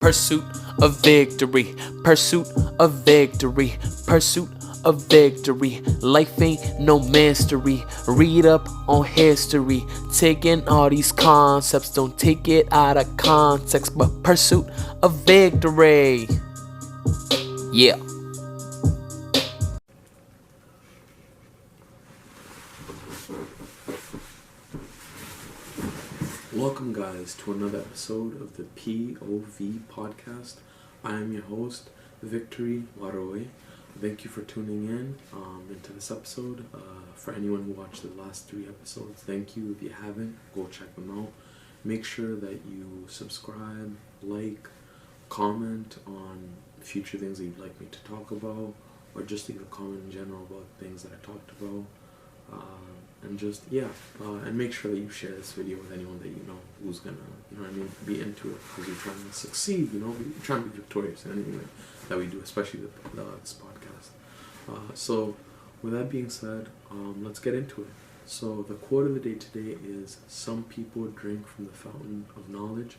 Pursuit of victory, pursuit of victory, pursuit of victory. Life ain't no mystery. Read up on history. Taking all these concepts, don't take it out of context, but pursuit of victory. Yeah. Welcome, guys, to another episode of the P.O.V podcast. I am your host, Victory Waroe. Thank you for tuning in into this episode. For anyone who watched the last 3 episodes, thank you. If you haven't, go check them out. Make sure that you subscribe, like, comment on future things that you'd like me to talk about, or just leave a comment in general about things that I talked about. And make sure that you share this video with anyone that you know who's gonna, be into it, because you're trying to succeed, you're trying to be victorious in anything that we do, especially this podcast. So with that being said, let's get into it. So the quote of the day today is, "Some people drink from the fountain of knowledge,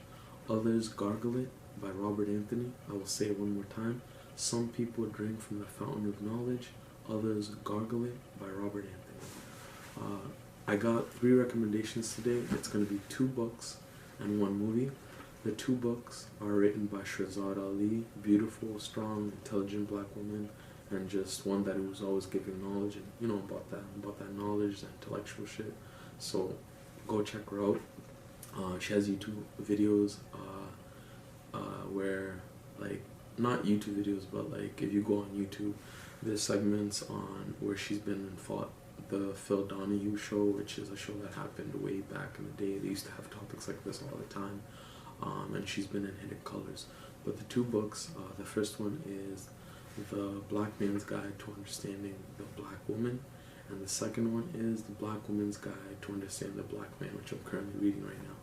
others gargle it," by Robert Anthony. I will say it one more time. "Some people drink from the fountain of knowledge, others gargle it," by Robert Anthony. I got 3 recommendations today. It's going to be 2 books and 1 movie. The 2 books are written by Shahzad Ali, beautiful, strong, intelligent black woman, and just one that was always giving knowledge and about that knowledge, that intellectual shit. So go check her out. She has YouTube videos where, like, not YouTube videos, but like if you go on YouTube, there's segments on where she's been and fought the Phil Donahue show, which is a show that happened way back in the day. They used to have topics like this all the time, and she's been in Hidden Colors. But the 2 books, the first one is The Black Man's Guide to Understanding the Black Woman, and the second one is The Black Woman's Guide to Understand the Black Man, which I'm currently reading right now.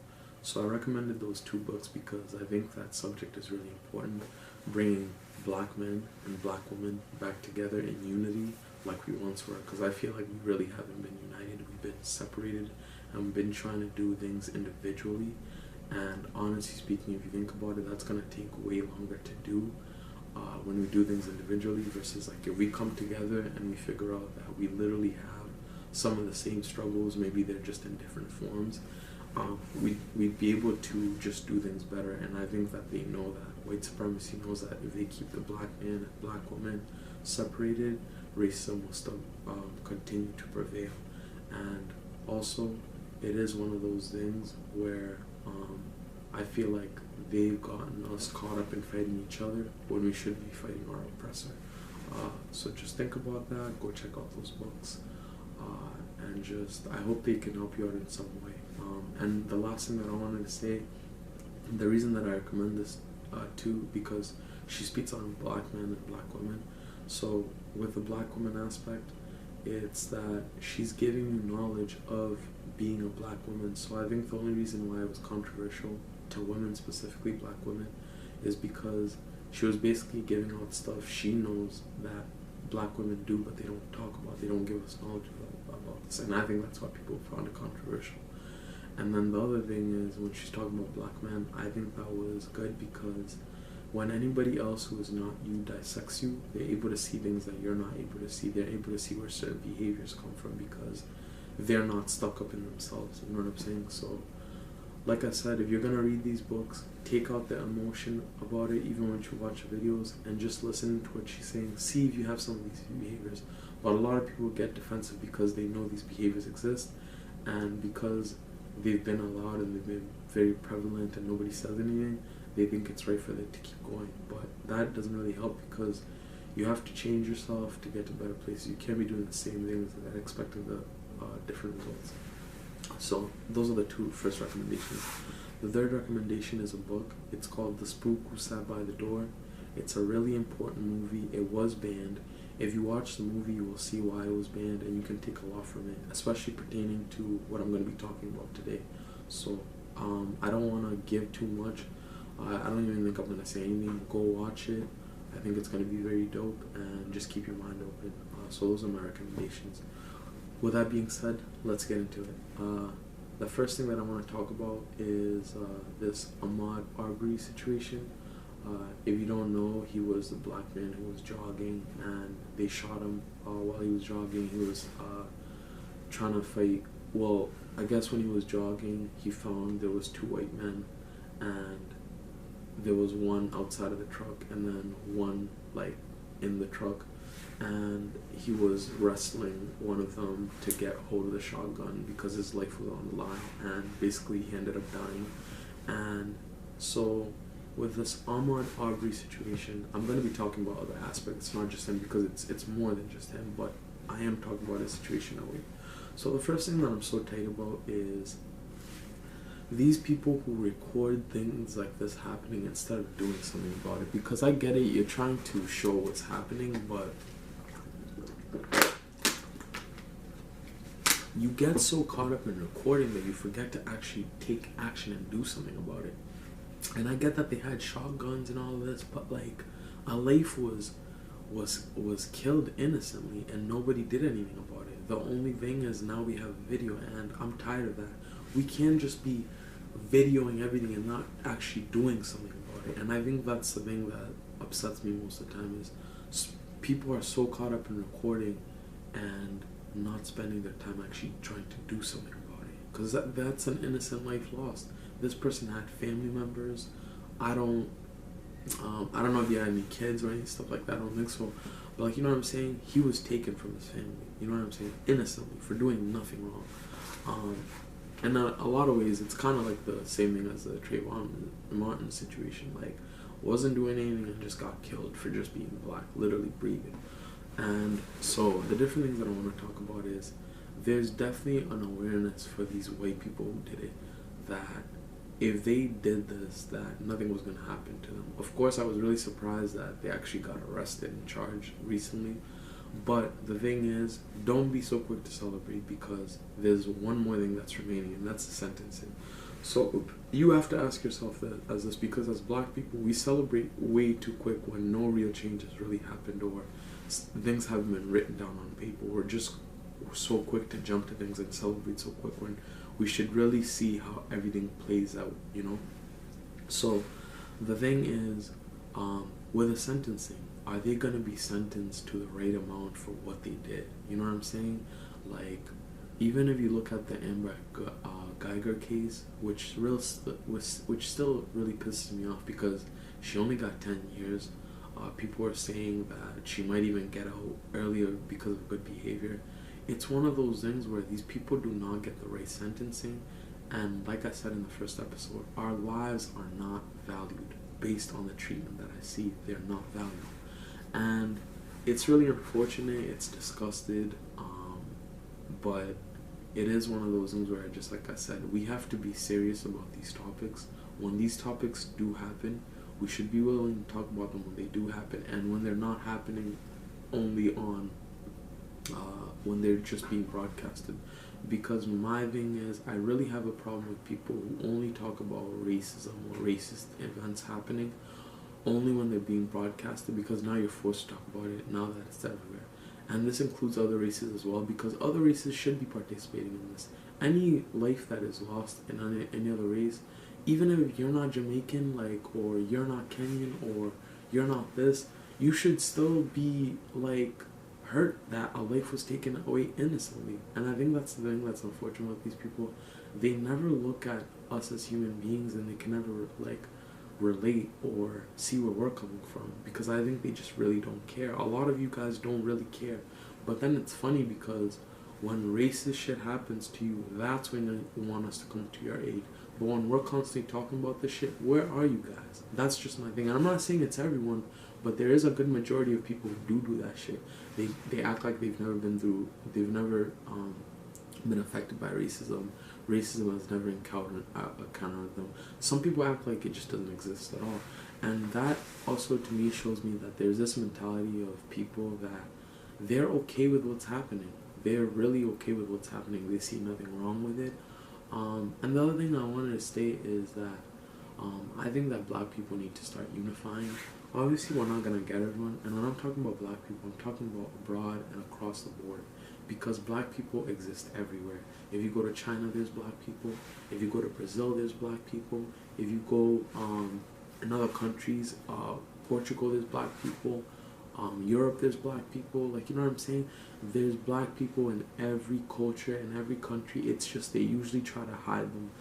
So I recommended those 2 books because I think that subject is really important, bringing black men and black women back together in unity like we once were, because I feel like we really haven't been united. We've been separated and we've been trying to do things individually, and honestly speaking, if you think about it, that's going to take way longer to do when we do things individually versus like if we come together and we figure out that we literally have some of the same struggles, maybe they're just in different forms. We'd be able to just do things better, and I think that they know that. White supremacy knows that if they keep the black man and black woman separated, racism will still continue to prevail. And also, it is one of those things where I feel like they've gotten us caught up in fighting each other when we should be fighting our oppressor. So just think about that, go check out those books, and just, I hope they can help you out in some way. And the last thing that I wanted to say, the reason that I recommend this too, because she speaks on black men and black women. So with the black woman aspect, it's that she's giving you knowledge of being a black woman. So I think the only reason why it was controversial to women, specifically black women, is because she was basically giving out stuff she knows that black women do, but they don't talk about, they don't give us knowledge about this, and I think that's why people found it controversial. And then the other thing is, when she's talking about black men, I think that was good because when anybody else who is not you dissects you, they're able to see things that you're not able to see. They're able to see where certain behaviors come from because they're not stuck up in themselves. You know what I'm saying? So, like I said, if you're going to read these books, take out the emotion about it, even when you watch videos, and just listen to what she's saying. See if you have some of these behaviors. But a lot of people get defensive because they know these behaviors exist, and because they've been allowed and they've been very prevalent and nobody says anything, they think it's right for them to keep going. But that doesn't really help, because you have to change yourself to get to better places. You can't be doing the same things and expecting the different results. So those are the 2 first recommendations. The third recommendation is a book. It's called The Spook Who Sat by the Door. It's a really important movie. It was banned. If you watch the movie, you will see why it was banned, and you can take a lot from it, especially pertaining to what I'm going to be talking about today. So I don't want to give too much. I don't even think I'm going to say anything. Go watch it. I think it's going to be very dope, and just keep your mind open. So those are my recommendations. With that being said, let's get into it. The first thing that I want to talk about is this Ahmaud Arbery situation. If you don't know, he was the black man who was jogging, and they shot him while he was jogging. He was trying to fight. Well, I guess when he was jogging, he found there was two white men, and there was one outside of the truck, and then one like in the truck, and he was wrestling one of them to get hold of the shotgun because his life was on the line, and basically he ended up dying. And so with this Ahmaud Arbery situation, I'm going to be talking about other aspects, not just him, because it's more than just him, but I am talking about his situation that way. So the first thing that I'm so tight about is these people who record things like this happening instead of doing something about it. Because I get it, you're trying to show what's happening, but you get so caught up in recording that you forget to actually take action and do something about it. And I get that they had shotguns and all of this, but like a life was killed innocently and nobody did anything about it. The only thing is now we have video, and I'm tired of that. We can't just be videoing everything and not actually doing something about it. And I think that's the thing that upsets me most of the time is people are so caught up in recording and not spending their time actually trying to do something about it, because that's an innocent life lost. This person had family members. I don't know if he had any kids or any stuff like that. I don't think so, but like, you know what I'm saying, he was taken from his family, you know what I'm saying, innocently, for doing nothing wrong. And a lot of ways it's kind of like the same thing as the Trayvon Martin situation, like wasn't doing anything and just got killed for just being black, literally breathing. And so the different things that I want to talk about is there's definitely an awareness for these white people who did it, that if they did this, that nothing was going to happen to them. Of course, I was really surprised that they actually got arrested and charged recently. But the thing is, don't be so quick to celebrate, because there's one more thing that's remaining, and that's the sentencing. So you have to ask yourself that as this, because as black people, we celebrate way too quick when no real change has really happened, or things haven't been written down on paper. We're so quick to jump to things and celebrate so quick when we should really see how everything plays out, you know? So the thing is, with the sentencing, are they going to be sentenced to the right amount for what they did? You know what I'm saying? Like, even if you look at the Amber Geiger case, which still really pisses me off, because she only got 10 years. People are saying that she might even get out earlier because of good behavior. It's one of those things where these people do not get the right sentencing, and like I said in the first episode, our lives are not valued based on the treatment that I see. They're not valued, and it's really unfortunate. It's disgusted, but it is one of those things where, just like I said, we have to be serious about these topics. When these topics do happen, we should be willing to talk about them when they do happen, and when they're not happening, only on when they're just being broadcasted. Because my thing is, I really have a problem with people who only talk about racism or racist events happening only when they're being broadcasted, because now you're forced to talk about it now that it's everywhere. And this includes other races as well, because other races should be participating in this. Any life that is lost in any other race, even if you're not Jamaican, like, or you're not Kenyan, or you're not this, you should still be like hurt that a life was taken away innocently. And I think that's the thing that's unfortunate with these people. They never look at us as human beings, and they can never like relate or see where we're coming from, because I think they just really don't care. A lot of you guys don't really care, but then it's funny because when racist shit happens to you, that's when you want us to come to your aid. But when we're constantly talking about this shit, where are you guys? That's just my thing. And I'm not saying it's everyone, but there is a good majority of people who do that shit. They act like they've never been affected by racism. Racism has never encountered them. Some people act like it just doesn't exist at all. And that also, to me, shows me that there's this mentality of people that they're okay with what's happening. They're really okay with what's happening. They see nothing wrong with it. And the other thing I wanted to state is that I think that black people need to start unifying. Obviously, we're not going to get everyone. And when I'm talking about black people, I'm talking about abroad and across the board. Because black people exist everywhere. If you go to China, there's black people. If you go to Brazil, there's black people. If you go in other countries, Portugal, there's black people. Europe, there's black people. Like, you know what I'm saying? There's black people in every culture, in every country. It's just they usually try to hide them.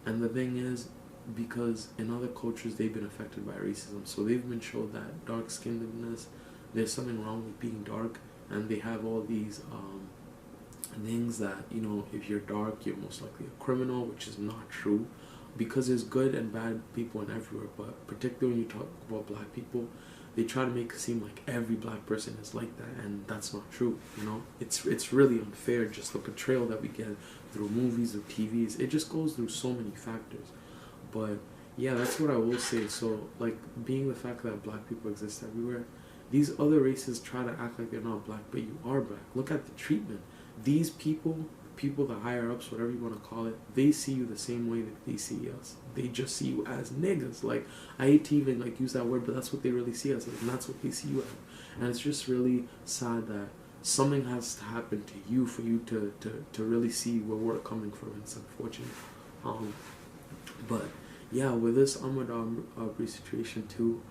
And the thing is, because in other cultures they've been affected by racism, so they've been shown that dark-skinnedness, there's something wrong with being dark, and they have all these things that, you know, if you're dark, you're most likely a criminal, which is not true, because there's good and bad people in everywhere. But particularly when you talk about black people, they try to make it seem like every black person is like that, and that's not true. You know, it's really unfair, just the portrayal that we get through movies or TVs. It just goes through so many factors. But yeah, that's what I will say. So, like, being the fact that black people exist everywhere, these other races try to act like they're not black, but you are black. Look at the treatment. These people, the higher ups, whatever you want to call it, they see you the same way that they see us. They just see you as niggas. Like, I hate to even like use that word, but that's what they really see us as, and that's what they see you as. And it's just really sad that something has to happen to you for you to really see where we're coming from. It's unfortunate. But yeah, with this Ahmaud Arbery situation too,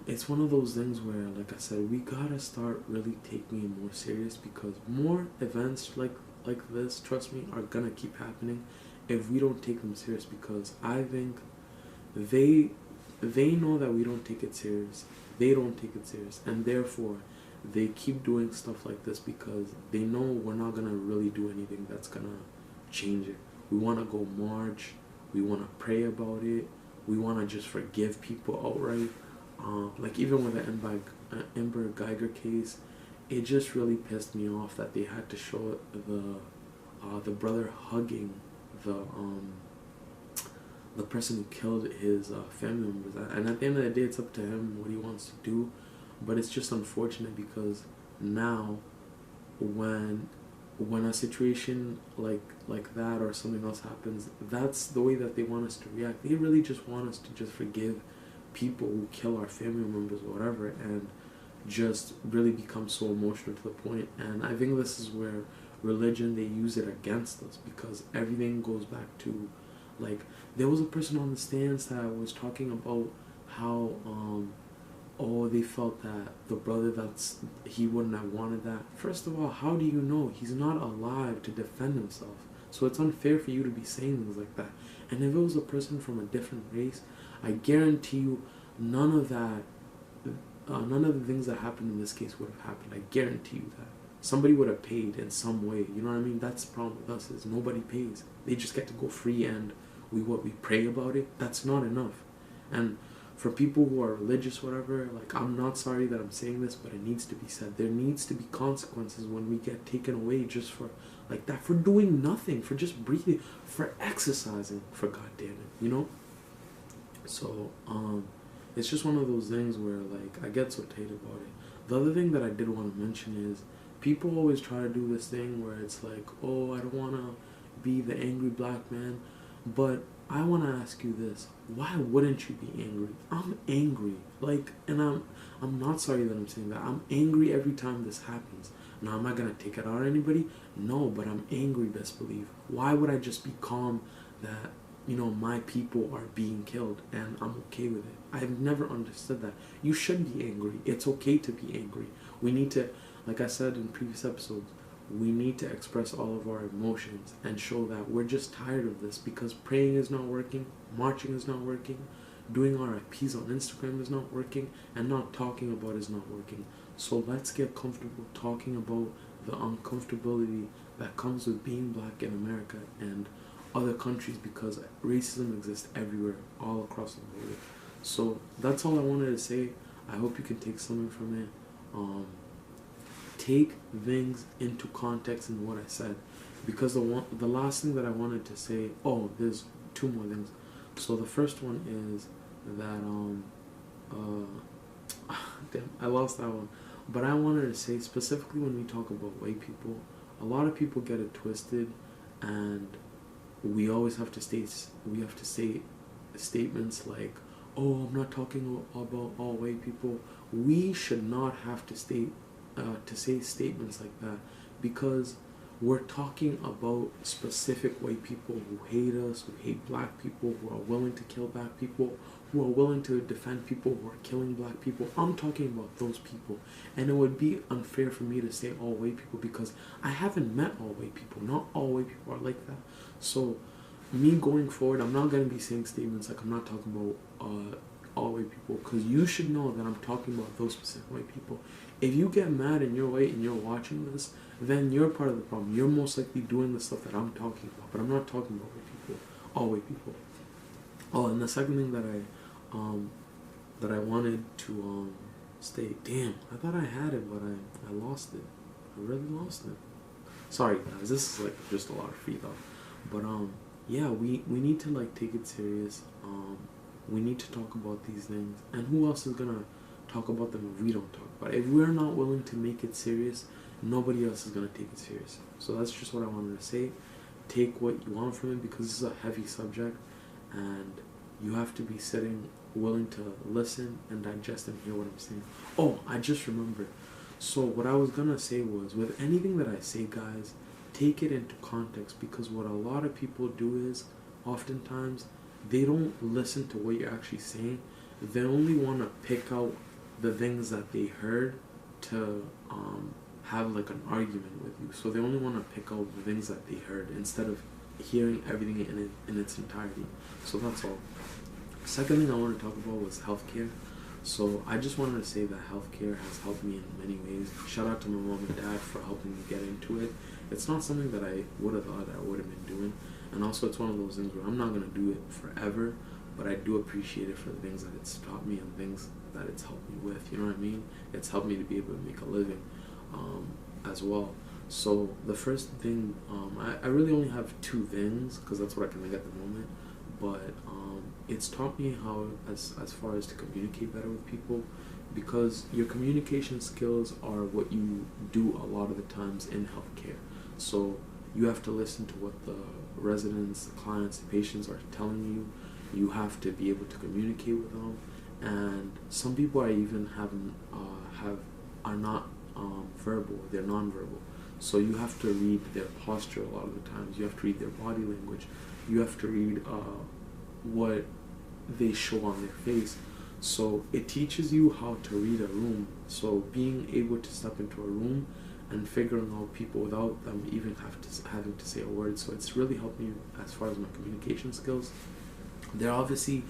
it's one of those things where, like I said, we gotta start really taking it more serious, because more events like this, trust me, are gonna keep happening if we don't take them serious. Because I think they know that we don't take it serious. They don't take it serious, and therefore they keep doing stuff like this, because they know we're not gonna really do anything that's gonna change it. We want to go march. We want to pray about it. We want to just forgive people outright. Like, even with the Amber Geiger case, it just really pissed me off that they had to show the brother hugging the person who killed his family members. And at the end of the day, it's up to him what he wants to do. But it's just unfortunate, because now when a situation like that or something else happens, that's the way that they want us to react. They really just want us to just forgive people who kill our family members or whatever, and just really become so emotional to the point. And I think this is where religion, they use it against us, because everything goes back to, like, there was a person on the stands that was talking about how they felt that the brother, he wouldn't have wanted that. First of all, how do you know? He's not alive to defend himself. So it's unfair for you to be saying things like that. And if it was a person from a different race, I guarantee you none of the things that happened in this case would have happened. I guarantee you that. Somebody would have paid in some way. You know what I mean? That's the problem with us, is nobody pays. They just get to go free, and we pray about it. That's not enough. And for people who are religious, whatever, like, I'm not sorry that I'm saying this, but it needs to be said. There needs to be consequences when we get taken away just for, like that, for doing nothing, for just breathing, for exercising, for goddamn it, you know? So, it's just one of those things where, like, I get so tight about it. The other thing that I did want to mention is, people always try to do this thing where it's like, oh, I don't want to be the angry black man, but I want to ask you this: why wouldn't you be angry? I'm angry, like, and I'm not sorry that I'm saying that. I'm angry every time this happens. Now, am I gonna take it out on anybody? No, but I'm angry, best believe. Why would I just be calm that, you know, my people are being killed and I'm okay with it? I've never understood that. You should be angry. It's okay to be angry. We need to, like I said in previous episodes, we need to express all of our emotions and show that we're just tired of this, because praying is not working, marching is not working, doing RIPs on Instagram is not working, and not talking about is not working. So let's get comfortable talking about the uncomfortability that comes with being black in America and other countries, because racism exists everywhere, all across the world. So that's all I wanted to say. I hope you can take something from it. Take things into context in what I said, because the last thing that I wanted to say, there's two more things. So the first one is that damn, I lost that one. But I wanted to say, specifically when we talk about white people, a lot of people get it twisted, and we always have to say statements like, oh, I'm not talking about all white people. We should not have to say statements like that, because We're talking about specific white people who hate us, who hate black people, who are willing to kill black people, who are willing to defend people who are killing black people. I'm talking about those people. And it would be unfair for me to say all white people because I haven't met all white people. Not all white people are like that. So me going forward, I'm not going to be saying statements like I'm not talking about all white people, because you should know that I'm talking about those specific white people. If you get mad and you're white and you're watching this, then you're part of the problem. You're most likely doing the stuff that I'm talking about, but I'm not talking about white people, all white people. Oh, and the second thing that I wanted to state. Damn, I thought I had it, but I lost it. I really lost it. Sorry guys, this is like just a lot of free thought. But yeah, we need to like take it serious. We need to talk about these things, and who else is gonna talk about them if we don't talk about it? If we're not willing to make it serious, nobody else is gonna take it serious. So that's just what I wanted to say. Take what you want from it, because this is a heavy subject, and you have to be willing to listen and digest and hear what I'm saying. Oh, I just remembered. So what I was gonna say was, with anything that I say, guys, take it into context, because what a lot of people do is, oftentimes, they don't listen to what you're actually saying. They only want to pick out the things that they heard to have like an argument with you. So they only want to pick out the things that they heard instead of hearing everything in its entirety. So that's all. Second thing I want to talk about was healthcare. So I just wanted to say that healthcare has helped me in many ways. Shout out to my mom and dad for helping me get into it. It's not something that I would have thought I would have been doing. And also it's one of those things where I'm not going to do it forever, but I do appreciate it for the things that it's taught me and things that it's helped me with. You know what I mean? It's helped me to be able to make a living as well. So the first thing, I really only have two things, because that's what I can think at the moment. But it's taught me how, as far as to communicate better with people, because your communication skills are what you do a lot of the times in healthcare. So you have to listen to what the residents, the clients, the patients are telling you. You have to be able to communicate with them. And some people are even are not verbal, they're nonverbal. So you have to read their posture a lot of the times. You have to read their body language. You have to read what they show on their face. So it teaches you how to read a room. So being able to step into a room and figuring out people without them even having to say a word. So it's really helped me as far as my communication skills. They're obviously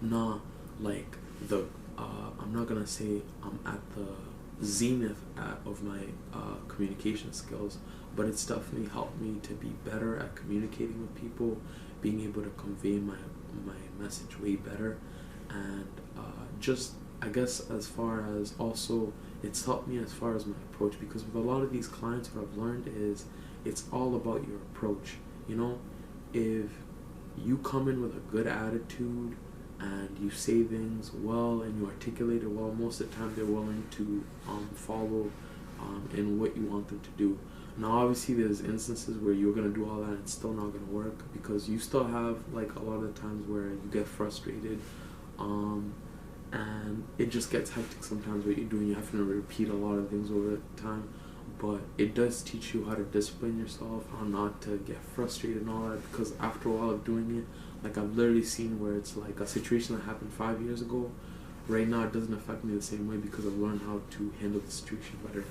not like I'm not gonna say I'm at the zenith of my communication skills, but it's definitely helped me to be better at communicating with people, being able to convey my message way better, and just I guess as far as also it's helped me as far as my approach, because with a lot of these clients, what I've learned is it's all about your approach. You know, if you come in with a good attitude and you say things well and you articulate it well, most of the time they're willing to follow in what you want them to do. Now obviously there's instances where you're going to do all that and it's still not going to work, because you still have like a lot of the times where you get frustrated and it just gets hectic sometimes what you're doing. You have to repeat a lot of things over time, but it does teach you how to discipline yourself, how not to get frustrated and all that, because after a while of doing it, like I've literally seen where it's like a situation that happened 5 years ago, right now it doesn't affect me the same way because I've learned how to handle the situation better.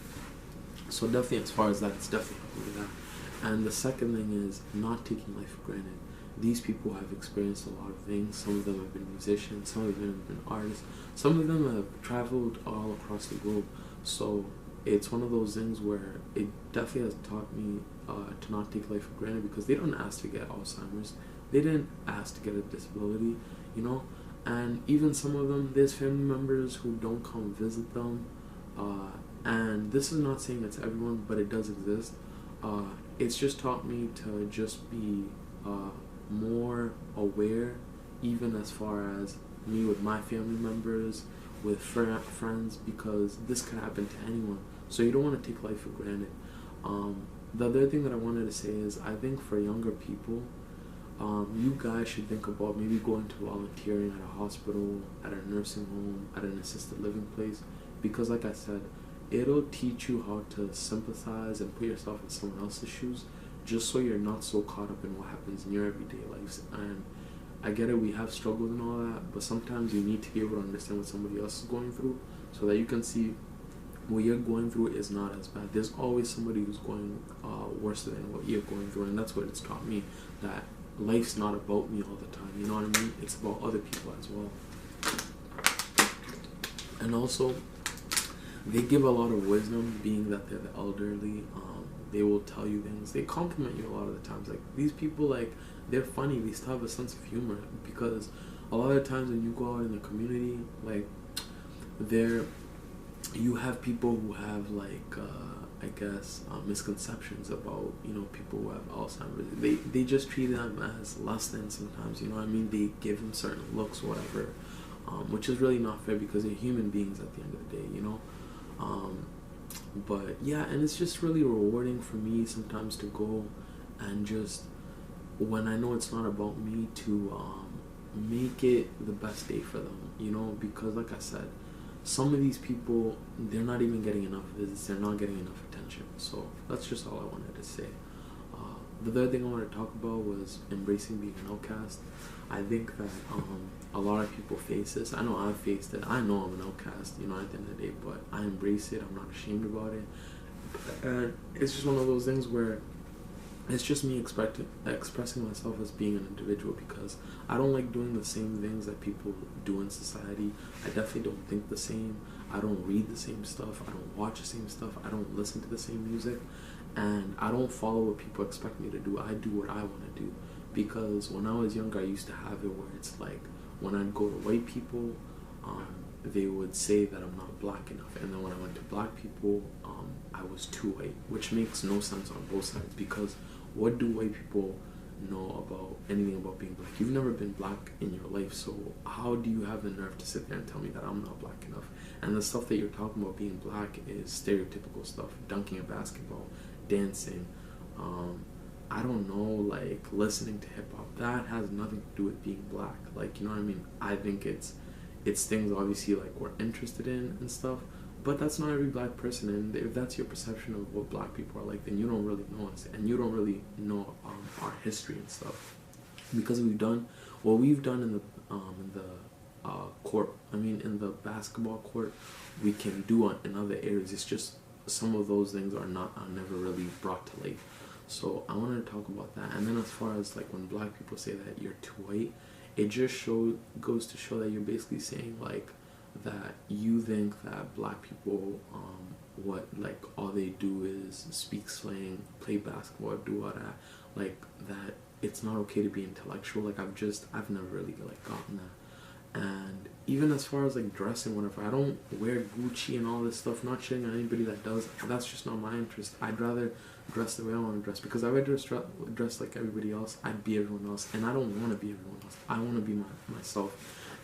So definitely as far as that, it's definitely helped me with that. And the second thing is not taking life for granted. These people have experienced a lot of things. Some of them have been musicians, some of them have been artists, some of them have traveled all across the globe. So it's one of those things where it definitely has taught me to not take life for granted, because they don't ask to get Alzheimer's. They didn't ask to get a disability, you know? And even some of them, there's family members who don't come visit them. And this is not saying it's everyone, but it does exist. It's just taught me to just be more aware, even as far as me with my family members, with friends, because this could happen to anyone. So you don't want to take life for granted. The other thing that I wanted to say is, I think for younger people, you guys should think about maybe going to volunteering at a hospital, at a nursing home, at an assisted living place, because like I said, it'll teach you how to sympathize and put yourself in someone else's shoes. just so you're not so caught up in what happens in your everyday lives. And I get it, we have struggles and all that, but sometimes you need to be able to understand what somebody else is going through so that you can see what you're going through is not as bad. There's always somebody who's going worse than what you're going through, and that's what it's taught me, that life's not about me all the time, you know what I mean? It's about other people as well. And also, they give a lot of wisdom, being that they're the elderly. They will tell you things. They compliment you a lot of the times. Like, these people, like, they're funny. They still have a sense of humor, because a lot of times when you go out in the community, like, you have people who have, like, I guess, misconceptions about, you know, people who have Alzheimer's. They just treat them as less than sometimes, you know what I mean? They give them certain looks, whatever, which is really not fair, because they're human beings at the end of the day, you know? But yeah, and it's just really rewarding for me sometimes to go and just, when I know it's not about me, to make it the best day for them, you know? Because like I said, some of these people, they're not even getting enough visits, they're not getting enough attention. So that's just all I wanted to say. The third thing I wanted to talk about was embracing being an outcast. I think that a lot of people face this. I know I've faced it. I know I'm an outcast, you know, at the end of the day, but I embrace it. I'm not ashamed about it. And it's just one of those things where it's just me expressing myself as being an individual, because I don't like doing the same things that people do in society. I definitely don't think the same. I don't read the same stuff. I don't watch the same stuff. I don't listen to the same music. And I don't follow what people expect me to do. I do what I want to do. Because when I was younger, I used to have it where it's like, when I'd go to white people, they would say that I'm not black enough. And then when I went to black people, I was too white, which makes no sense on both sides, because what do white people know about anything about being black? You've never been black in your life, so how do you have the nerve to sit there and tell me that I'm not black enough? And the stuff that you're talking about being black is stereotypical stuff: dunking a basketball, dancing, I don't know, like listening to hip hop. That has nothing to do with being black. Like, you know what I mean? I think it's things obviously like we're interested in and stuff, but that's not every black person. And if that's your perception of what black people are like, then you don't really know us, and you don't really know our history and stuff. Because we've done what we've done in the court. I mean, in the basketball court, we can do in other areas. It's just some of those things are never really brought to light. So I wanted to talk about that. And then as far as like when black people say that you're too white, it just goes to show that you're basically saying like that you think that black people what like all they do is speak slang, play basketball, do all that, like that it's not okay to be intellectual. Like I've never really like gotten that. And even as far as like dressing, whatever, I don't wear Gucci and all this stuff. Not shitting on anybody that does. That's just not my interest. I'd rather dress the way I want to dress, because if I just dress like everybody else, I'd be everyone else, and I don't want to be everyone else. I want to be myself.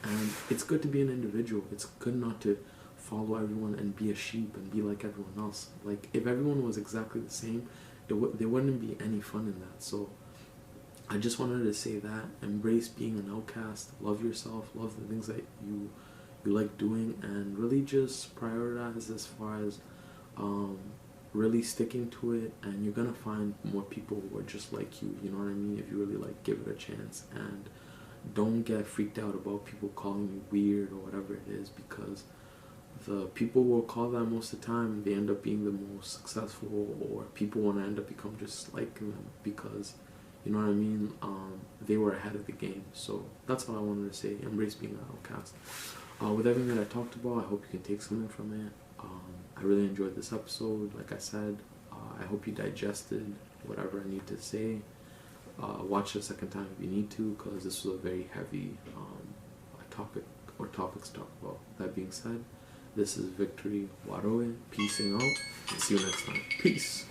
And it's good to be an individual. It's good not to follow everyone and be a sheep and be like everyone else. Like, if everyone was exactly the same, there wouldn't be any fun in that. So I just wanted to say that. Embrace being an outcast. Love yourself. Love the things that you like doing, and really just prioritize as far as really sticking to it. And you're gonna find more people who are just like you. You know what I mean? If you really like give it a chance, and don't get freaked out about people calling you weird or whatever it is, because the people who will call that most of the time, they end up being the most successful, or people want to end up become just like them, because you know what I mean, they were ahead of the game. So that's all I wanted to say. Embrace being an outcast. With everything that I talked about, I hope you can take something from it. I really enjoyed this episode. Like I said, I hope you digested whatever I need to say. Watch it a second time if you need to, because this was a very heavy topic or topics to talk about. That being said, this is Victory Waroe, peacing out, and see you next time. Peace.